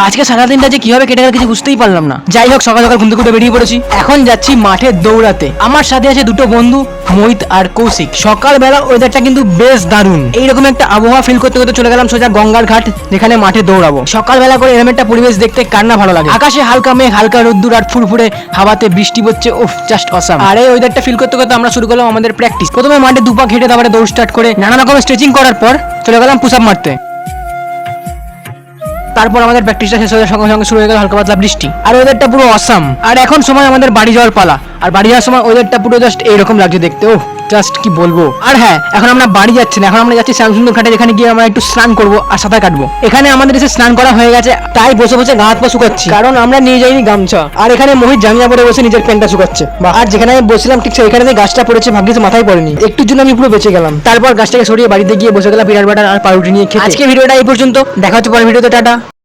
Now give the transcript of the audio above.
আজকে সারাদিনটা যে কিভাবে কেটে গেল কিছু বুঝতেই পারলাম না। যাই হোক, সকাল সকাল ঘুম থেকে উঠে বেরিয়ে পড়েছি। এখন যাচ্ছি মাঠে দৌড়াতে। আমার সাথে আছে দুটো বন্ধু, মোহিত আর কৌশিক। সকালবেলা ওয়েদারটা কিন্তু বেশ দারুণ। এইরকম একটা আবহাওয়া ফিল করতে করতে চলে গেলাম সোজা গঙ্গার ঘাট, যেখানে মাঠে দৌড়াবো। সকালবেলা করে এরকম একটা পরিবেশ দেখতে কার না ভালো লাগে। আকাশে হালকা মেঘ, হালকা রোদ্দুর আর ফুরফুরে হাওয়াতে বৃষ্টি পড়ছে। উফ, জাস্ট অসাম। আর এই ওয়েদারটা ফিল করতে করতে আমরা শুরু করলাম আমাদের প্র্যাকটিস। প্রথমে মাঠে দুপা ঘেটে তারপরে দৌড় স্টার্ট করে নানা রকম স্ট্রেচিং করার পর চলে গেলাম পুশ আপ মারতে। তারপর আমাদের প্র্যাকটিসটা শেষ হয়ে সঙ্গে সঙ্গে শুরু হয়ে গেল হালকা পাতলা বৃষ্টি। আর ওয়েদারটা পুরো অসাম। আর এখন সময় আমাদের বাড়ি যাওয়ার পালা। আর বাড়ি যাওয়ার সময় ওয়েদারটা পুরো জাস্ট এইরকম লাগছে দেখতে। ও জাস্ট কি বলবো। আর হ্যাঁ, এখন আমরা বাড়ি যাচ্ছি না, এখন আমরা যাচ্ছি শ্যামসুন্দর ঘাটে, যেখানে গিয়ে আমরা একটু স্নান করবো আর সাঁতার কাটবো। এখানে আমাদের এসে স্নান করা হয়ে গেছে, তাই বসে বসে গা হাত পা শুকাচ্ছি, কারণ আমরা নিয়ে যাইনি গামছা। আর এখানে মোহিত জাঙ্গিয়া পরে বসে নিজের প্যান্টটা শুকাচ্ছে। আর যেখানে আমি বসছিলাম ঠিক সেখানে যে গাছটা পড়েছে, ভাগ্যিস মাথায় পড়েনি, একটুর জন্য আমি পুরো বেঁচে গেলাম। তারপর গাছটাকে সরিয়ে বাড়িতে গিয়ে বসে গেলাম পিনাট বাটার আর পাউরুটি নিয়ে খেতে। আজকে ভিডিওটা এই পর্যন্ত, দেখা হচ্ছে পরের ভিডিওতে, টাটা।